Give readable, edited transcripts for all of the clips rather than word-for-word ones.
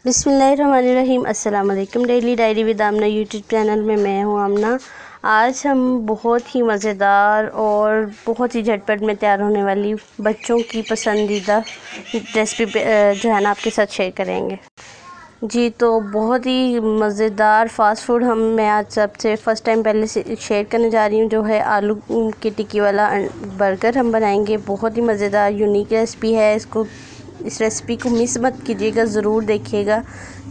बिस्मिल्लाहिर्रहमानिर्रहीम। अस्सलाम वालेकुम। Daily diary with Amna YouTube channel में मैं हूँ आमना। आज हम बहुत ही मज़ेदार और बहुत ही झटपट में तैयार होने वाली बच्चों की पसंदीदा रेसिपी जो है ना आपके साथ शेयर करेंगे। जी तो बहुत ही मज़ेदार फ़ास्ट फूड मैं आज सबसे फ़र्स्ट टाइम पहले से शेयर करने जा रही हूँ, जो है आलू की टिक्की वाला बर्गर हम बनाएंगे। बहुत ही मज़ेदार यूनिक रेसिपी है। इस रेसिपी को मिस मत कीजिएगा, ज़रूर देखिएगा,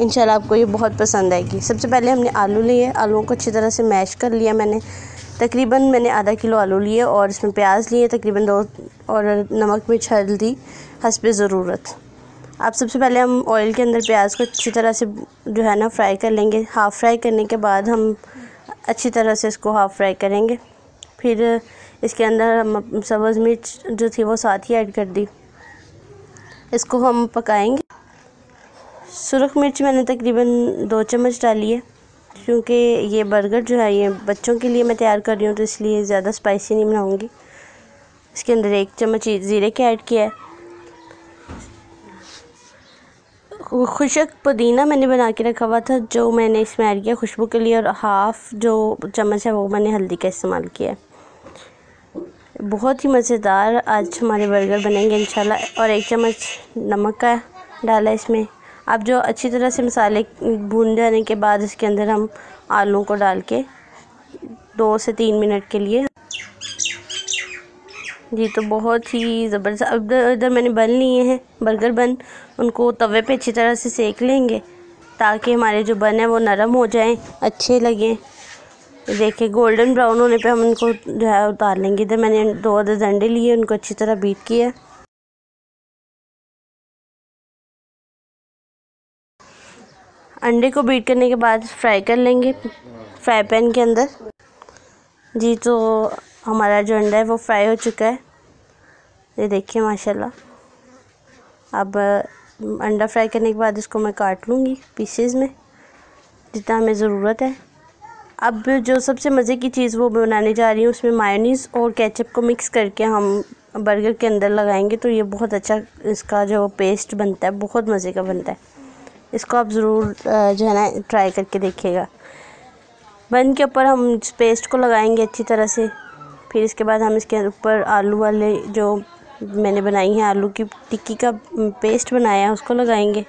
इंशाल्लाह आपको ये बहुत पसंद आएगी। सबसे पहले हमने आलू लिए, आलूओं को अच्छी तरह से मैश कर लिया। मैंने आधा किलो आलू लिए और इसमें प्याज लिए तकरीबन 2 और नमक मिर्च हल्दी हस्बे ज़रूरत। अब सबसे पहले हम ऑयल के अंदर प्याज को अच्छी तरह से जो है ना फ्राई कर लेंगे। हाफ़ फ्राई करने के बाद हम अच्छी तरह से इसको हाफ़ फ्राई करेंगे। फिर इसके अंदर हम सब्ज़ मिर्च जो थी वो साथ ही ऐड कर दी। इसको हम पकाएंगे। सुरख मिर्च मैंने तकरीबन 2 चम्मच डाली है, क्योंकि ये बर्गर जो है ये बच्चों के लिए मैं तैयार कर रही हूँ, तो इसलिए ज़्यादा स्पाइसी नहीं बनाऊँगी। इसके अंदर 1 चम्मच ज़ीरे के ऐड किया है। खुशक पुदीना मैंने बना के रखा हुआ था, जो मैंने इसमें ऐड किया खुशबू के लिए, और हाफ़ जो चम्मच है वो मैंने हल्दी का इस्तेमाल किया है। बहुत ही मज़ेदार आज हमारे बर्गर बनेंगे इंशाल्लाह। और 1 चम्मच नमक का डाला इसमें। अब जो अच्छी तरह से मसाले भून जाने के बाद इसके अंदर हम आलू को डाल के 2 से 3 मिनट के लिए जी तो बहुत ही ज़बरदस्त। अब इधर मैंने बन लिए हैं बर्गर बन, उनको तवे पे अच्छी तरह से सेक लेंगे ताकि हमारे जो बन है वो नरम हो जाएं, अच्छे लगें। देखिए गोल्डन ब्राउन होने पे हम उनको जो है उतार लेंगे। इधर मैंने 2 अदद अंडे लिए, उनको अच्छी तरह बीट किया। अंडे को बीट करने के बाद फ्राई कर लेंगे फ्राई पैन के अंदर। जी तो हमारा जो अंडा है वो फ्राई हो चुका है, ये देखिए माशाल्लाह। अब अंडा फ्राई करने के बाद इसको मैं काट लूँगी पीसेस में जितना हमें ज़रूरत है। अब जो सबसे मज़े की चीज़ वो बनाने जा रही हूँ, उसमें मायोनीज़ और केचप को मिक्स करके हम बर्गर के अंदर लगाएंगे, तो ये बहुत अच्छा इसका जो पेस्ट बनता है बहुत मज़े का बनता है। इसको आप ज़रूर जो है ना ट्राई करके देखिएगा। बन के ऊपर हम इस पेस्ट को लगाएंगे अच्छी तरह से। फिर इसके बाद हम इसके ऊपर आलू वाले जो मैंने बनाई है आलू की टिक्की का पेस्ट बनाया है उसको लगाएंगे।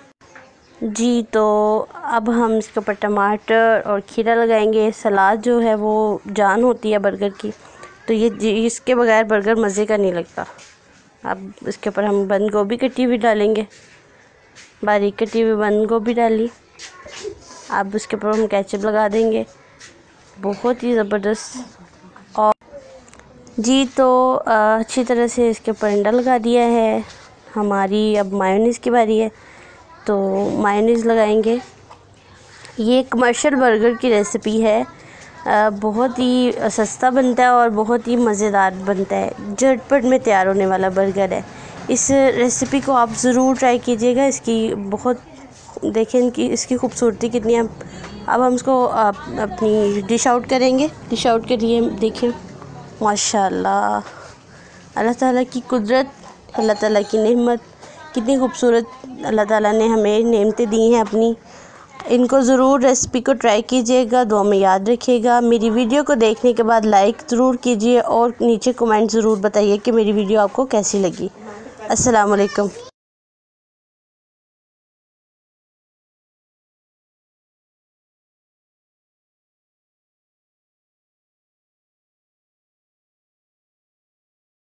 जी तो अब हम इसके ऊपर टमाटर और खीरा लगाएंगे। सलाद जो है वो जान होती है बर्गर की, तो इसके बगैर बर्गर मज़े का नहीं लगता। अब इसके ऊपर हम बंद गोभी कटी हुई डालेंगे, बारीक कटी हुई बंद गोभी डाली। अब उसके ऊपर हम केचप लगा देंगे, बहुत ही ज़बरदस्त। और जी तो अच्छी तरह से इसके ऊपर अंडा लगा दिया है। हमारी अब मायोनीज़ की बारी है, तो मायोनीज़ लगाएंगे। ये कमर्शियल बर्गर की रेसिपी है, बहुत ही सस्ता बनता है और बहुत ही मज़ेदार बनता है। झटपट में तैयार होने वाला बर्गर है। इस रेसिपी को आप ज़रूर ट्राई कीजिएगा। इसकी बहुत देखें इसकी खूबसूरती कितनी है। अब हम इसको अपनी डिश आउट करेंगे। डिश आउट के लिए देखें माशाल्लाह, अल्लाह ताला की कुदरत, अल्लाह ताला की नेमत, कितनी खूबसूरत अल्लाह ताला ने हमें नेमतें दी हैं अपनी। इनको ज़रूर रेसिपी को ट्राई कीजिएगा, दुआ में याद रखिएगा। मेरी वीडियो को देखने के बाद लाइक ज़रूर कीजिए और नीचे कमेंट ज़रूर बताइए कि मेरी वीडियो आपको कैसी लगी। अस्सलाम वालेकुम।